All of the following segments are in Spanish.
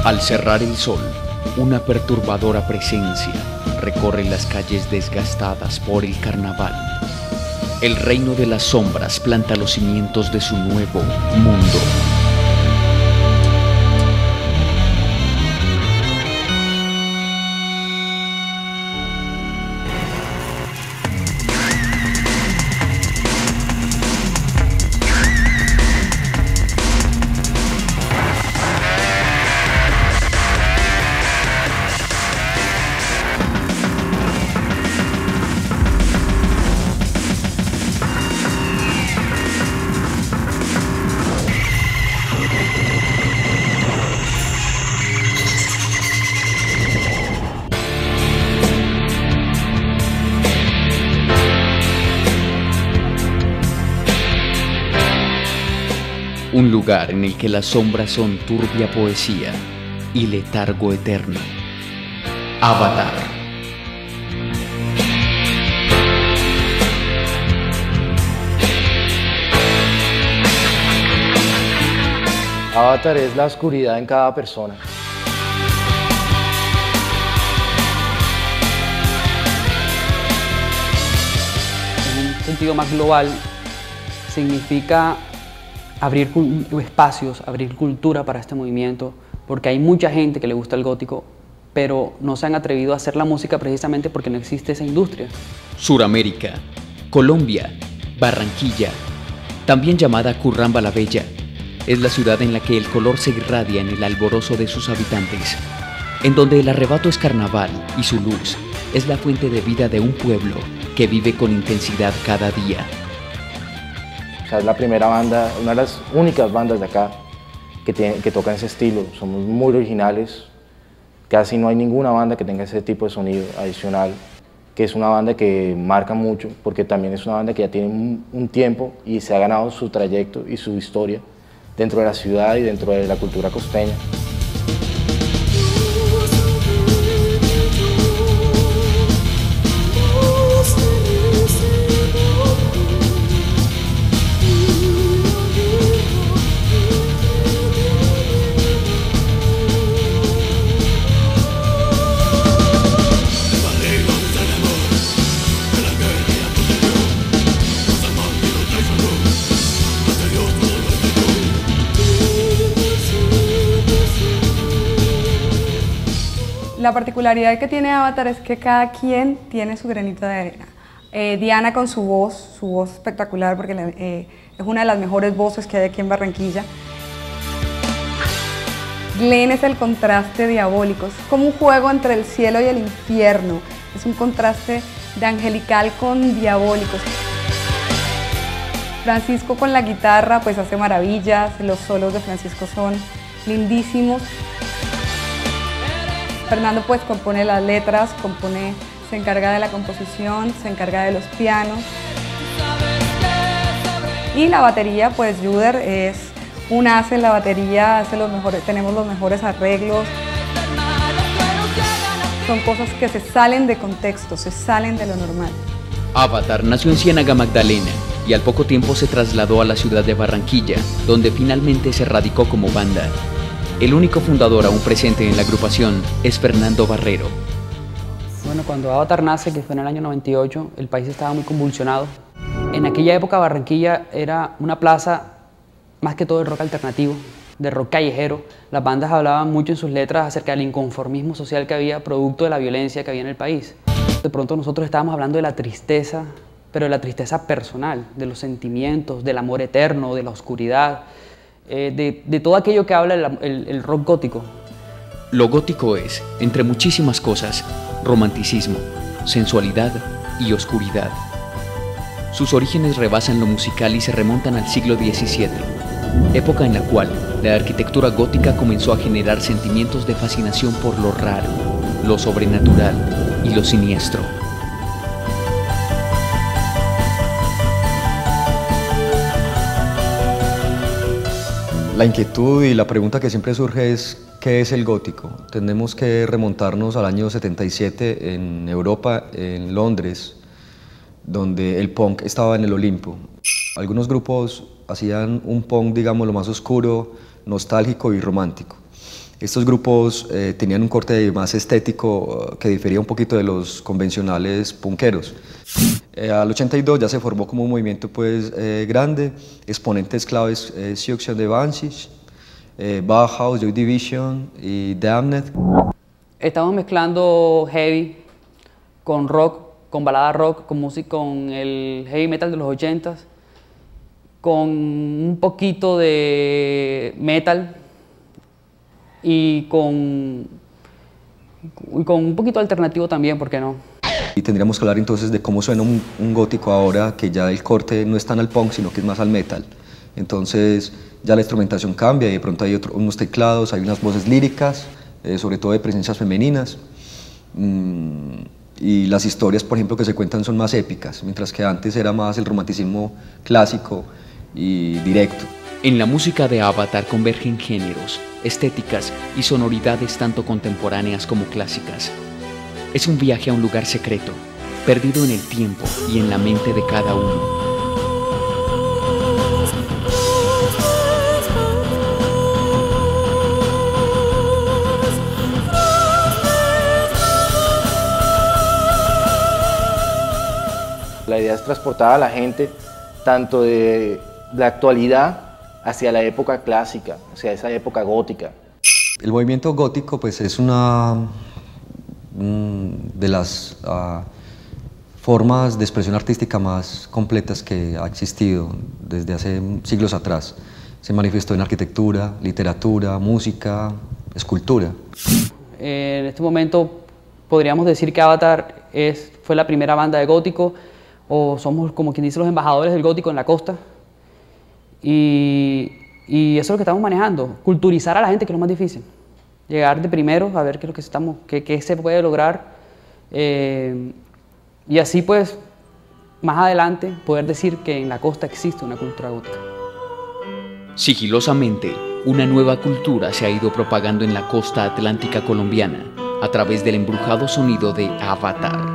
Al cerrar el sol, una perturbadora presencia recorre las calles desgastadas por el carnaval. El reino de las sombras planta los cimientos de su nuevo mundo. Un lugar en el que las sombras son turbia poesía y letargo eterno. Avatar. Avatar es la oscuridad en cada persona. En un sentido más global, significa abrir espacios, abrir cultura para este movimiento, porque hay mucha gente que le gusta el gótico, pero no se han atrevido a hacer la música precisamente porque no existe esa industria. Suramérica, Colombia, Barranquilla, también llamada Curramba la Bella, es la ciudad en la que el color se irradia en el alborozo de sus habitantes, en donde el arrebato es carnaval y su luz es la fuente de vida de un pueblo que vive con intensidad cada día. O sea, es la primera banda, una de las únicas bandas de acá que tocan ese estilo. Somos muy originales, casi no hay ninguna banda que tenga ese tipo de sonido adicional, que es una banda que marca mucho, porque también es una banda que ya tiene un tiempo y se ha ganado su trayecto y su historia dentro de la ciudad y dentro de la cultura costeña. La particularidad que tiene Avatar es que cada quien tiene su granito de arena. Diana con su voz espectacular, porque es una de las mejores voces que hay aquí en Barranquilla. Glenn es el contraste diabólico, es como un juego entre el cielo y el infierno. Es un contraste de angelical con diabólico. Francisco con la guitarra pues hace maravillas, los solos de Francisco son lindísimos. Fernando pues compone las letras, se encarga de la composición, se encarga de los pianos. Y la batería, pues Juder es un as en la batería, tenemos los mejores arreglos. Son cosas que se salen de contexto, se salen de lo normal. Avatar nació en Ciénaga Magdalena y al poco tiempo se trasladó a la ciudad de Barranquilla, donde finalmente se radicó como banda. El único fundador aún presente en la agrupación es Fernando Barrero. Bueno, cuando Avatar nace, que fue en el año 98, el país estaba muy convulsionado. En aquella época Barranquilla era una plaza más que todo de rock alternativo, de rock callejero. Las bandas hablaban mucho en sus letras acerca del inconformismo social que había, producto de la violencia que había en el país. De pronto nosotros estábamos hablando de la tristeza, pero de la tristeza personal, de los sentimientos, del amor eterno, de la oscuridad, de todo aquello que habla el rock gótico. Lo gótico es, entre muchísimas cosas, romanticismo, sensualidad y oscuridad. Sus orígenes rebasan lo musical y se remontan al siglo XVII, época en la cual la arquitectura gótica comenzó a generar sentimientos de fascinación por lo raro, lo sobrenatural y lo siniestro. La inquietud y la pregunta que siempre surge es ¿qué es el gótico? Tenemos que remontarnos al año 77 en Europa, en Londres, donde el punk estaba en el Olimpo. Algunos grupos hacían un punk, digamos, lo más oscuro, nostálgico y romántico. Estos grupos tenían un corte más estético que difería un poquito de los convencionales punkeros. Al 82 ya se formó como un movimiento pues, grande, exponentes claves Siouxsie de Banshees, Bauhaus, Joy Division y Damned. Estamos mezclando heavy con rock, con balada rock, con música, con el heavy metal de los 80s, con un poquito de metal y con un poquito alternativo también, ¿por qué no? Y tendríamos que hablar entonces de cómo suena un gótico ahora, que ya el corte no es tan al punk, sino que es más al metal. Entonces ya la instrumentación cambia y de pronto hay unos teclados, hay unas voces líricas, sobre todo de presencias femeninas. Y las historias, por ejemplo, que se cuentan son más épicas, mientras que antes era más el romanticismo clásico y directo. En la música de Avatar convergen géneros, estéticas y sonoridades tanto contemporáneas como clásicas. Es un viaje a un lugar secreto, perdido en el tiempo y en la mente de cada uno. La idea es transportar a la gente tanto de la actualidad hacia la época clásica, hacia esa época gótica. El movimiento gótico pues, es una de las formas de expresión artística más completas que ha existido desde hace siglos atrás. Se manifestó en arquitectura, literatura, música, escultura. En este momento podríamos decir que Avatar fue la primera banda de gótico, o somos, como quien dice, los embajadores del gótico en la costa. Y eso es lo que estamos manejando, culturizar a la gente, que es lo más difícil. Llegar de primero a ver qué es lo que qué se puede lograr, y así pues más adelante poder decir que en la costa existe una cultura gótica. Sigilosamente, una nueva cultura se ha ido propagando en la costa atlántica colombiana a través del embrujado sonido de Avatar.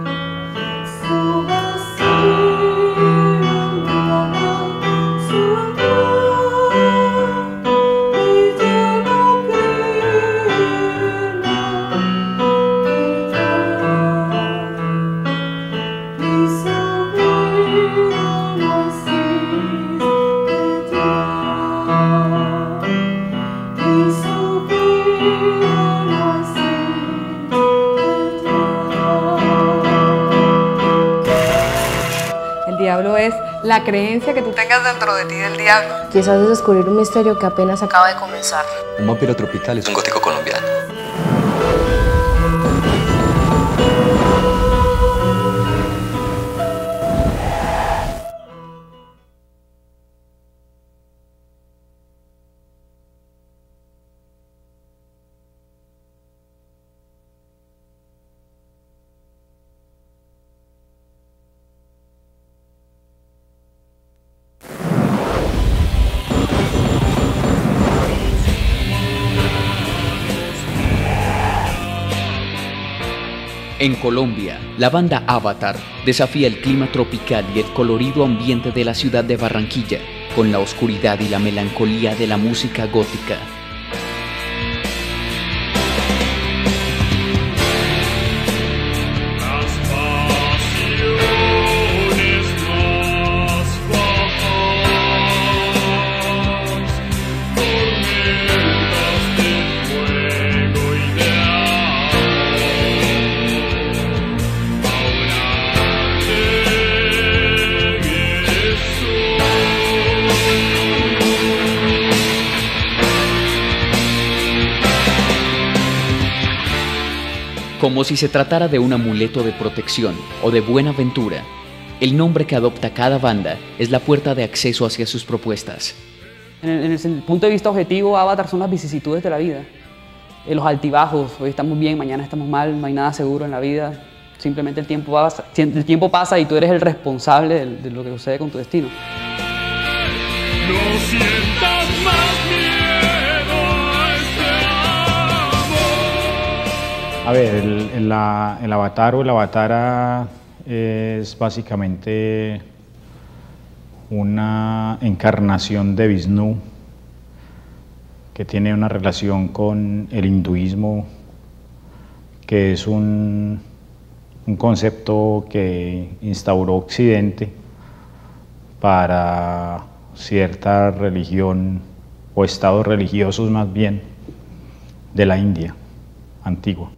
Es la creencia que tú tengas dentro de ti del diablo. Quizás es descubrir un misterio que apenas acaba de comenzar. Un vampiro tropical es un gótico colombiano. En Colombia, la banda Avatar desafía el clima tropical y el colorido ambiente de la ciudad de Barranquilla con la oscuridad y la melancolía de la música gótica. Como si se tratara de un amuleto de protección o de buena ventura, el nombre que adopta cada banda es la puerta de acceso hacia sus propuestas. En el punto de vista objetivo, Avatar son las vicisitudes de la vida. Los altibajos, hoy estamos bien, mañana estamos mal, no hay nada seguro en la vida. Simplemente el tiempo pasa y tú eres el responsable de lo que sucede con tu destino. No sientas más miedo a este amor. A ver, el avatar o la avatara es básicamente una encarnación de Vishnu que tiene una relación con el hinduismo, que es un concepto que instauró Occidente para cierta religión o estados religiosos más bien de la India antigua.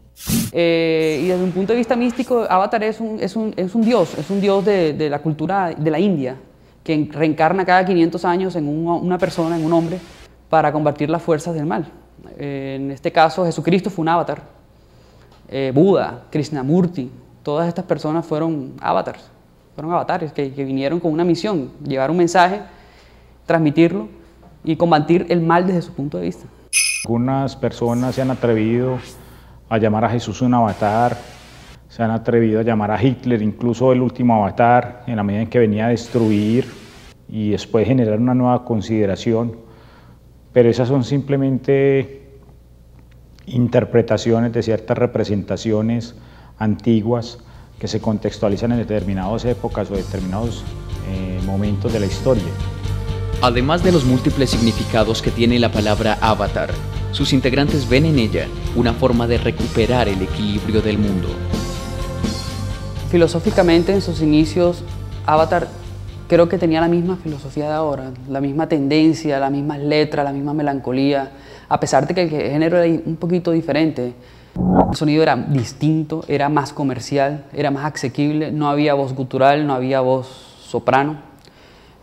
Y desde un punto de vista místico, Avatar es un dios de la cultura de la India, que reencarna cada 500 años en una persona, en un hombre, para combatir las fuerzas del mal. En este caso, Jesucristo fue un avatar. Buda, Krishnamurti, todas estas personas fueron avatares que vinieron con una misión, llevar un mensaje, transmitirlo y combatir el mal desde su punto de vista. Algunas personas se han atrevido a llamar a Jesús un avatar, se han atrevido a llamar a Hitler incluso el último avatar, en la medida en que venía a destruir y después generar una nueva consideración, pero esas son simplemente interpretaciones de ciertas representaciones antiguas que se contextualizan en determinadas épocas o determinados momentos de la historia. Además de los múltiples significados que tiene la palabra avatar, sus integrantes ven en ella una forma de recuperar el equilibrio del mundo. Filosóficamente, en sus inicios, Avatar creo que tenía la misma filosofía de ahora, la misma tendencia, las mismas letras, la misma melancolía, a pesar de que el género era un poquito diferente. El sonido era distinto, era más comercial, era más asequible, no había voz gutural, no había voz soprano,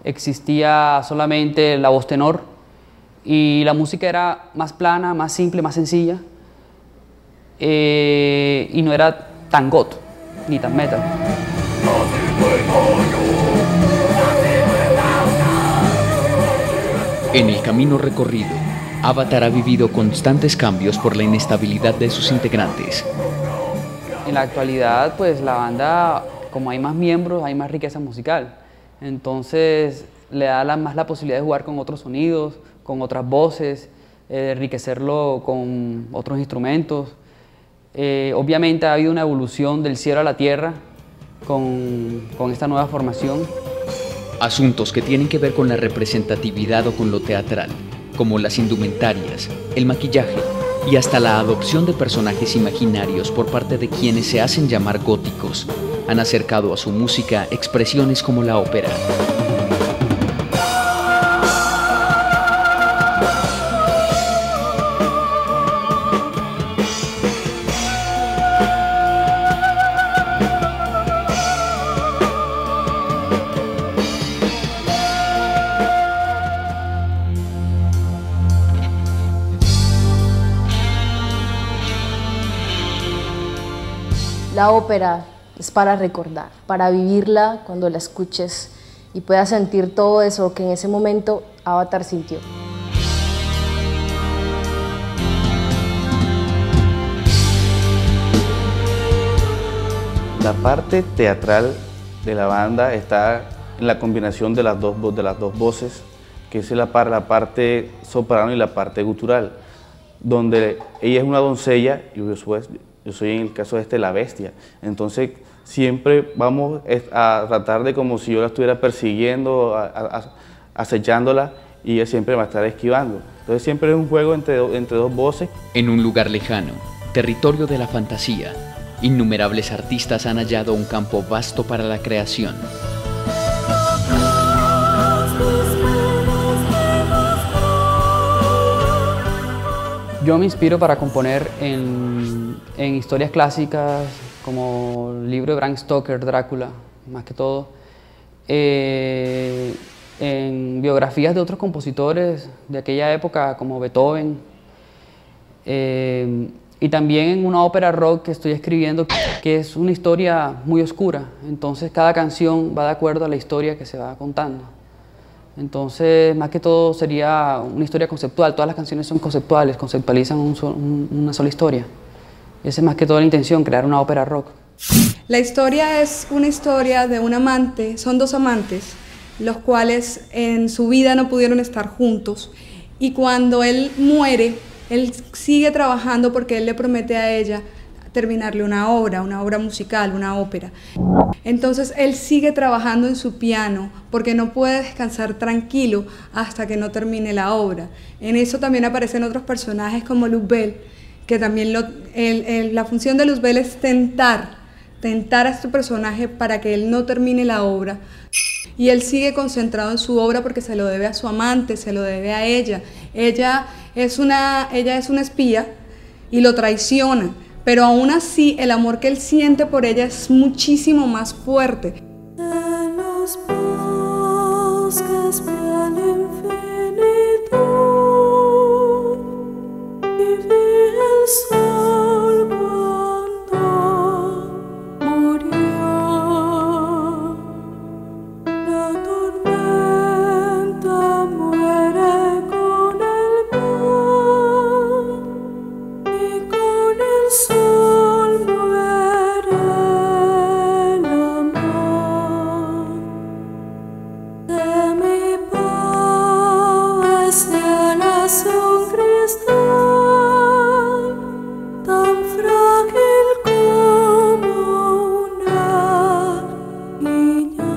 existía solamente la voz tenor y la música era más plana, más simple, más sencilla y no era tan goth ni tan metal. En el camino recorrido, Avatar ha vivido constantes cambios por la inestabilidad de sus integrantes. En la actualidad, pues la banda, como hay más miembros, hay más riqueza musical. Entonces le da más la posibilidad de jugar con otros sonidos, con otras voces, enriquecerlo con otros instrumentos. Obviamente ha habido una evolución del cielo a la tierra con esta nueva formación. Asuntos que tienen que ver con la representatividad o con lo teatral, como las indumentarias, el maquillaje y hasta la adopción de personajes imaginarios por parte de quienes se hacen llamar góticos, han acercado a su música expresiones como la ópera. La ópera es para recordar, para vivirla cuando la escuches y puedas sentir todo eso que en ese momento Avatar sintió. La parte teatral de la banda está en la combinación de las dos voces, que es la parte soprano y la parte gutural, donde ella es una doncella y yo soy en el caso la bestia. Entonces siempre vamos a tratar de como si yo la estuviera persiguiendo, acechándola, y ella siempre va a estar esquivando. Entonces siempre es un juego entre dos voces. En un lugar lejano, territorio de la fantasía, innumerables artistas han hallado un campo vasto para la creación. Yo me inspiro para componer en historias clásicas como el libro de Bram Stoker, Drácula, más que todo, en biografías de otros compositores de aquella época como Beethoven, y también en una ópera rock que estoy escribiendo que es una historia muy oscura, entonces cada canción va de acuerdo a la historia que se va contando. Entonces, más que todo sería una historia conceptual, todas las canciones son conceptuales, conceptualizan una sola historia. Esa es más que todo la intención, crear una ópera rock. La historia es una historia de un amante, son dos amantes, los cuales en su vida no pudieron estar juntos, y cuando él muere, él sigue trabajando porque él le promete a ella terminarle una obra musical, una ópera. Entonces él sigue trabajando en su piano porque no puede descansar tranquilo hasta que no termine la obra. En eso también aparecen otros personajes como Luzbel, que también la función de Luzbel es tentar a este personaje para que él no termine la obra. Y él sigue concentrado en su obra porque se lo debe a su amante, se lo debe a ella. Ella es una espía y lo traiciona, pero aún así el amor que él siente por ella es muchísimo más fuerte. En los bosques al infinito y vi el sol cuando murió. La tormenta muere con el mar y con el sol muere el amor. De mi paz llenas un cristal tan frágil como una niña,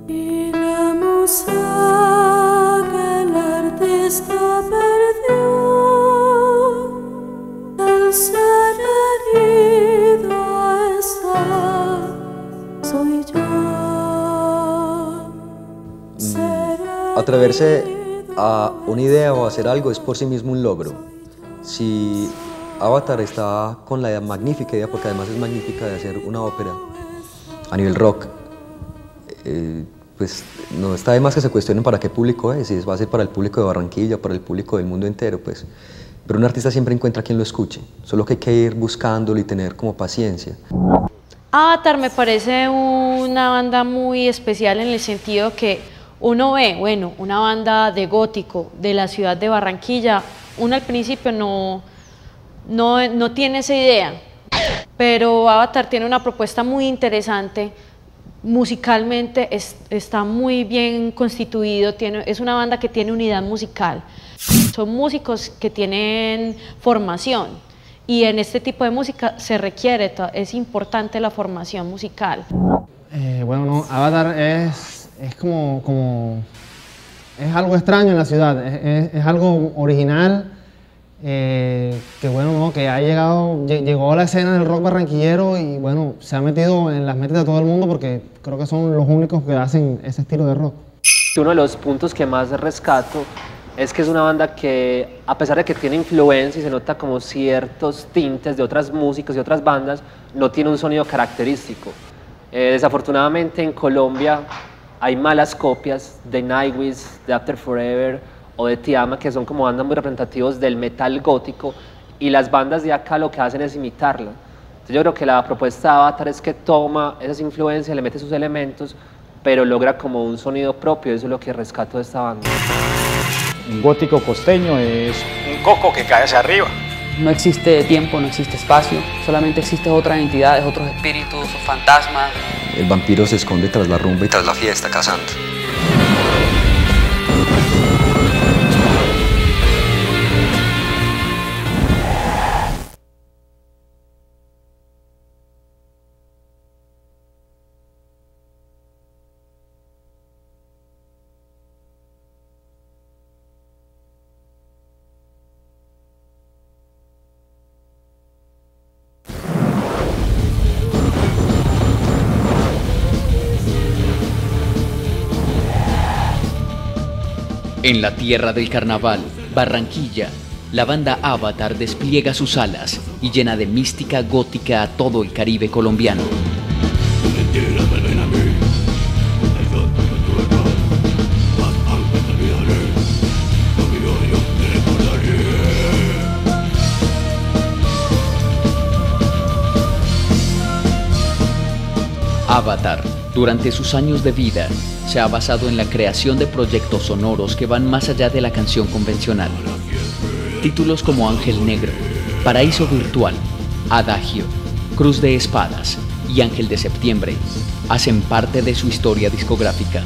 y la musa que el artista perdió, el ser herido está, soy yo. Atreverse a una idea o a hacer algo es por sí mismo un logro. Si Avatar está con la magnífica idea, porque además es magnífica, de hacer una ópera a nivel rock, pues no está de más que se cuestionen para qué público es, si va a ser para el público de Barranquilla, para el público del mundo entero, pues. Pero un artista siempre encuentra quien lo escuche, solo que hay que ir buscándolo y tener como paciencia. Avatar me parece una banda muy especial en el sentido que uno ve, bueno, una banda de gótico de la ciudad de Barranquilla, uno al principio no tiene esa idea, pero Avatar tiene una propuesta muy interesante, musicalmente está muy bien constituido, es una banda que tiene unidad musical, son músicos que tienen formación y en este tipo de música se requiere, es importante la formación musical. Bueno, no, Avatar es como es algo extraño en la ciudad, es algo original, que bueno, ¿no? Que llegó a la escena del rock barranquillero y bueno, se ha metido en las metas de todo el mundo porque creo que son los únicos que hacen ese estilo de rock. Uno de los puntos que más rescato es que es una banda que, a pesar de que tiene influencia y se nota como ciertos tintes de otras músicas y otras bandas, no tiene un sonido característico. Desafortunadamente en Colombia hay malas copias de Nightwish, de After Forever o de Tiama, que son como bandas muy representativos del metal gótico, y las bandas de acá lo que hacen es imitarla. Entonces yo creo que la propuesta de Avatar es que toma esas influencias, le mete sus elementos, pero logra como un sonido propio, eso es lo que rescato de esta banda. Un gótico costeño es un coco que cae hacia arriba. No existe tiempo, no existe espacio, solamente existen otras entidades, otros espíritus, fantasmas. El vampiro se esconde tras la rumba y tras la fiesta cazando. En la tierra del carnaval, Barranquilla, la banda Avatar despliega sus alas y llena de mística gótica a todo el Caribe colombiano. Avatar, durante sus años de vida, se ha basado en la creación de proyectos sonoros que van más allá de la canción convencional. Títulos como Ángel Negro, Paraíso Virtual, Adagio, Cruz de Espadas y Ángel de Septiembre hacen parte de su historia discográfica.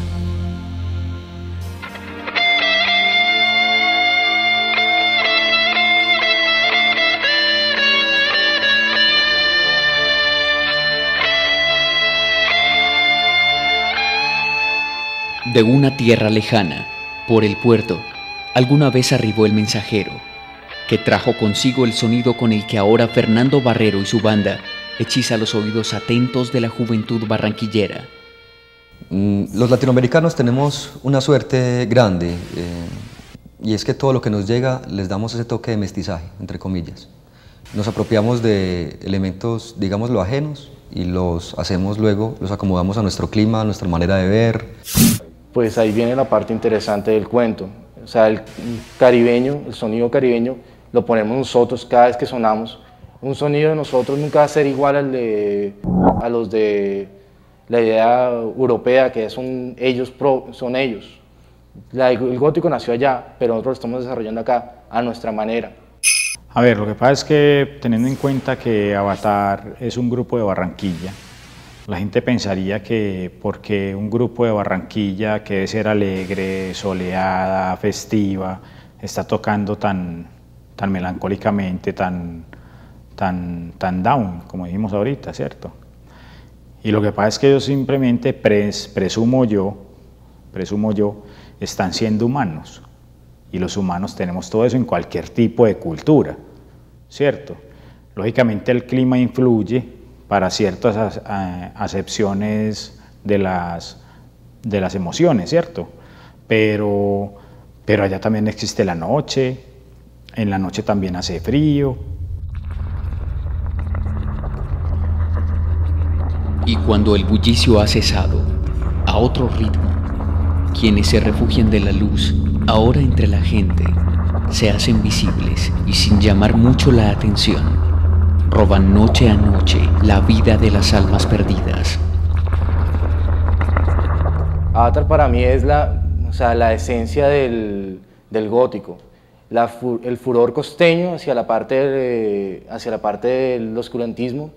De una tierra lejana, por el puerto, alguna vez arribó el mensajero, que trajo consigo el sonido con el que ahora Fernando Barrero y su banda hechiza los oídos atentos de la juventud barranquillera. Los latinoamericanos tenemos una suerte grande, y es que todo lo que nos llega les damos ese toque de mestizaje, entre comillas. Nos apropiamos de elementos, digámoslo, ajenos, y los hacemos luego, los acomodamos a nuestro clima, a nuestra manera de ver. Pues ahí viene la parte interesante del cuento. O sea, el caribeño, el sonido caribeño, lo ponemos nosotros cada vez que sonamos. Un sonido de nosotros nunca va a ser igual a los de la idea europea, que son ellos. El gótico nació allá, pero nosotros lo estamos desarrollando acá a nuestra manera. A ver, lo que pasa es que teniendo en cuenta que Avatar es un grupo de Barranquilla, la gente pensaría que porque un grupo de Barranquilla que debe ser alegre, soleada, festiva, está tocando tan melancólicamente, tan down, como dijimos ahorita, ¿cierto? Y lo que pasa es que ellos simplemente, presumo yo, están siendo humanos. Y los humanos tenemos todo eso en cualquier tipo de cultura, ¿cierto? Lógicamente el clima influye para ciertas acepciones de las emociones, ¿cierto? Pero allá también existe la noche, en la noche también hace frío. Y cuando el bullicio ha cesado, a otro ritmo, quienes se refugian de la luz, ahora entre la gente, se hacen visibles y sin llamar mucho la atención, roban noche a noche la vida de las almas perdidas. Avatar para mí es la esencia del gótico, el furor costeño hacia la parte del oscurantismo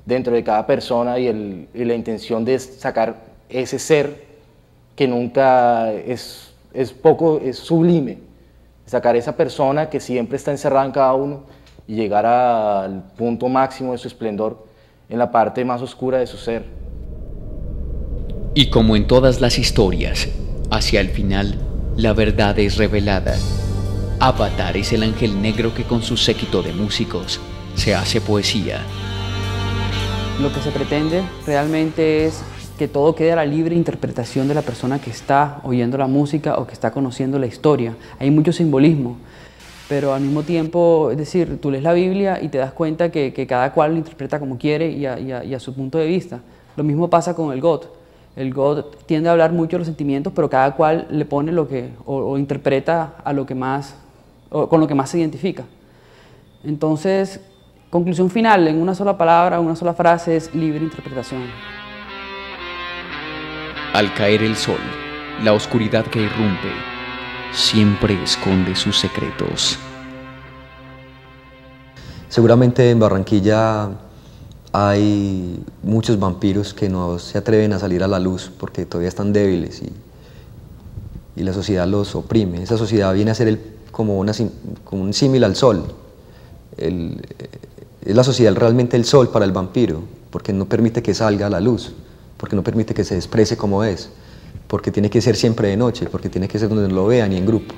dentro de cada persona y la intención de sacar ese ser que nunca es sublime, sacar esa persona que siempre está encerrada en cada uno y llegar al punto máximo de su esplendor en la parte más oscura de su ser. Y como en todas las historias, hacia el final, la verdad es revelada. Avatar es el ángel negro que con su séquito de músicos se hace poesía. Lo que se pretende realmente es que todo quede a la libre interpretación de la persona que está oyendo la música o que está conociendo la historia. Hay mucho simbolismo, pero al mismo tiempo, es decir, tú lees la Biblia y te das cuenta que cada cual lo interpreta como quiere y a su punto de vista. Lo mismo pasa con el goth. El goth tiende a hablar mucho de los sentimientos, pero cada cual le pone lo que, o interpreta a lo que más, con lo que más se identifica. Entonces, conclusión final, en una sola palabra, una sola frase, es libre interpretación. Al caer el sol, la oscuridad que irrumpe siempre esconde sus secretos. Seguramente en Barranquilla hay muchos vampiros que no se atreven a salir a la luz porque todavía están débiles y la sociedad los oprime. Esa sociedad viene a ser como un símil al sol. Es la sociedad realmente el sol para el vampiro, porque no permite que salga a la luz, porque no permite que se exprese como es, porque tiene que ser siempre de noche, porque tiene que ser donde lo vean y en grupo.